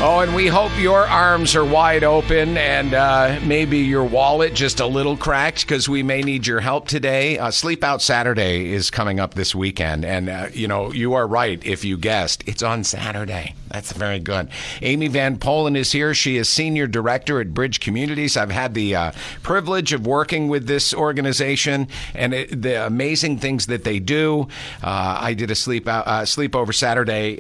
Oh, and we hope your arms are wide open and maybe your wallet just a little cracked, because we may need your help today. Sleep Out Saturday is coming up this weekend. And, you are right if you guessed. It's on Saturday. That's very good. Amy Van Polen is here. She is Senior Director at Bridge Communities. I've had the privilege of working with this organization and the amazing things that they do. I did a Sleep Out Saturday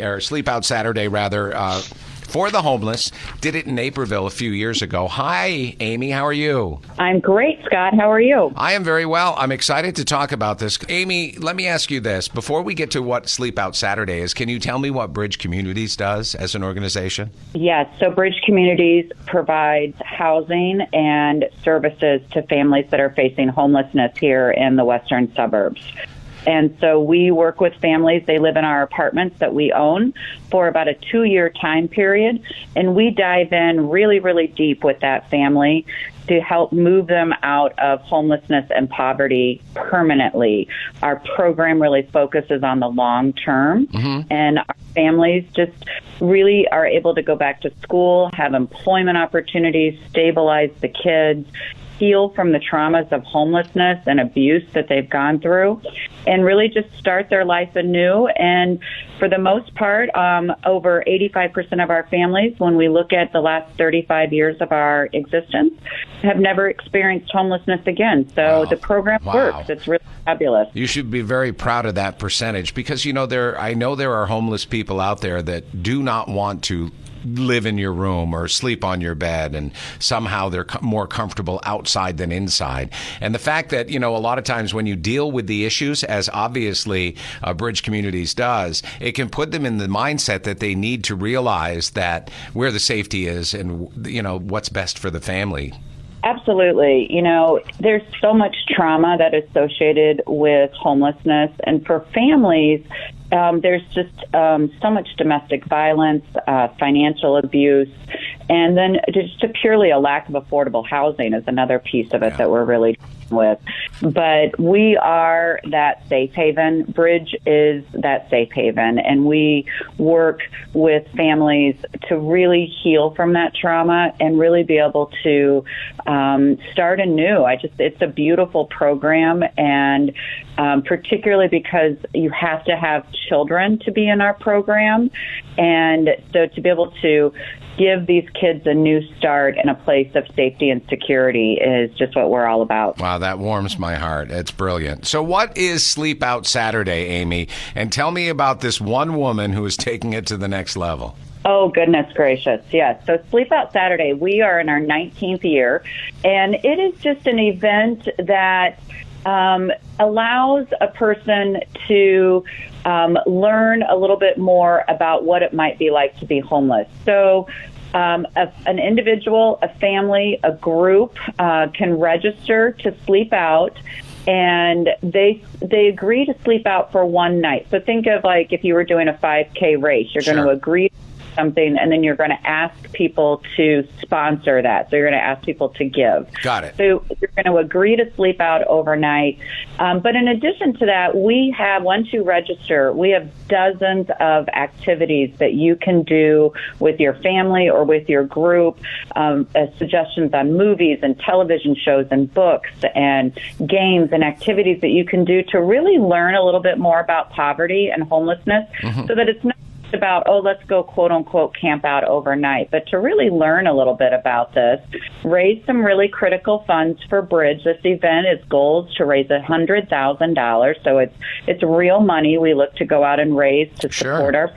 for the homeless. Did it in Naperville a few years ago. Hi, Amy. How are you? I'm great, Scott. How are you? I am very well. I'm excited to talk about this. Amy, let me ask you this. Before we get to what Sleep Out Saturday is, can you tell me what Bridge Communities does as an organization? Yes. So Bridge Communities provides housing and services to families that are facing homelessness here in the western suburbs. And so we work with families. They live in our apartments that we own for about a 2-year time period. And we dive in really, really deep with that family to help move them out of homelessness and poverty permanently. Our program really focuses on the long term, and our families just really are able to go back to school, have employment opportunities, stabilize the kids, heal from the traumas of homelessness and abuse that they've gone through, and really just start their life anew. And for the most part, over 85% of our families, when we look at the last 35 years of our existence, have never experienced homelessness again. So the program works. It's really fabulous. You should be very proud of that percentage, because, I know there are homeless people out there that do not want to live in your room or sleep on your bed, and somehow they're more comfortable outside than inside. And the fact that, a lot of times when you deal with the issues, as obviously Bridge Communities does, it can put them in the mindset that they need to realize that where the safety is and, what's best for the family. Absolutely. There's so much trauma that is associated with homelessness. And for families, there's just so much domestic violence, financial abuse, and then just purely a lack of affordable housing is another piece of it that we're really dealing with. But we are that safe haven. Bridge is that safe haven, and we work with families to really heal from that trauma and really be able to start anew. It's a beautiful program, and particularly because you have to have children to be in our program. And so to be able to give these kids a new start and a place of safety and security is just what we're all about. Wow, that warms my heart. It's brilliant. So what is Sleep Out Saturday, Amy? And tell me about this one woman who is taking it to the next level. Oh, goodness gracious. Yes. So Sleep Out Saturday, we are in our 19th year, and it is just an event that allows a person to learn a little bit more about what it might be like to be homeless. So an individual, a family, a group can register to sleep out, and they agree to sleep out for one night. So think of like if you were doing a 5K race, you're going to agree to something, and then you're going to ask people to sponsor that. So you're going to ask people to give. Got it. So you're going to agree to sleep out overnight. But in addition to that, once you register, we have dozens of activities that you can do with your family or with your group, suggestions on movies and television shows and books and games and activities that you can do to really learn a little bit more about poverty and homelessness, so that it's not about, let's go quote unquote camp out overnight, but to really learn a little bit about this, raise some really critical funds for Bridge. This event is goals to raise $100,000. So it's real money we look to go out and raise to support our.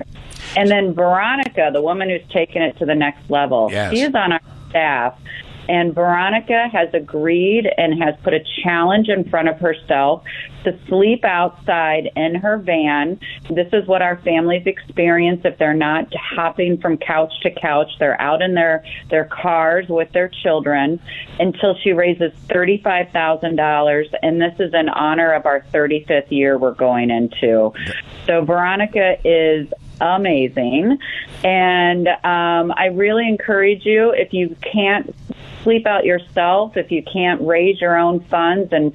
And then Veronica, the woman who's taken it to the next level, she is on our staff. And Veronica has agreed and has put a challenge in front of herself to sleep outside in her van. This is what our families experience if they're not hopping from couch to couch. They're out in their cars with their children until she raises $35,000. And this is in honor of our 35th year we're going into. So Veronica is amazing. And I really encourage you, if you can't sleep out yourself, if you can't raise your own funds and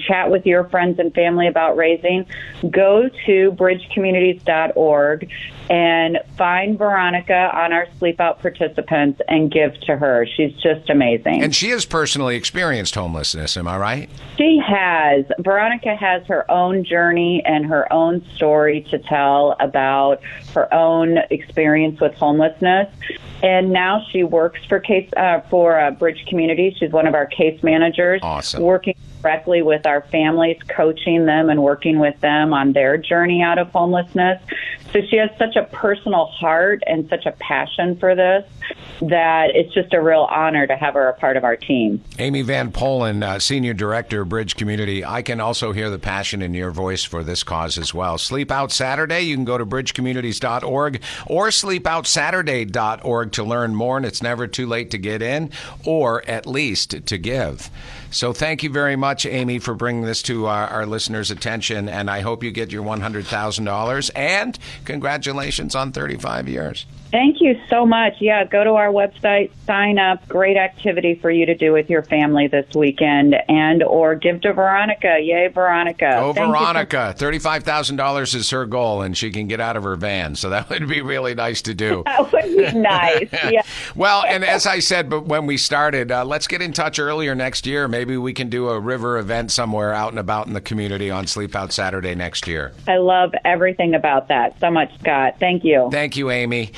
chat with your friends and family about raising, go to bridgecommunities.org and find Veronica on our Sleep Out participants and give to her. She's just amazing. And she has personally experienced homelessness, am I right? She has. Veronica has her own journey and her own story to tell about her own experience with homelessness. And now she works for Bridge Communities. She's one of our case managers. Awesome. Working directly with our families, coaching them and working with them on their journey out of homelessness. So she has such a personal heart and such a passion for this that it's just a real honor to have her a part of our team. Amy Van Polen, Senior Director, Bridge Community. I can also hear the passion in your voice for this cause as well. Sleep Out Saturday, you can go to bridgecommunities.org or sleepoutsaturday.org to learn more, and it's never too late to get in or at least to give. So thank you very much, Amy, for bringing this to our listeners' attention, and I hope you get your $100,000, and congratulations on 35 years. Thank you so much. Yeah, go to our website, sign up. Great activity for you to do with your family this weekend, and or give to Veronica. Yay, Veronica. Go, Veronica. $35,000 is her goal, and she can get out of her van, so that would be really nice to do. That would be nice, yeah. Well, and as I said but when we started, let's get in touch earlier next year. Maybe we can do a river event somewhere out and about in the community on Sleep Out Saturday next year. I love everything about that so much, Scott. Thank you. Thank you, Amy.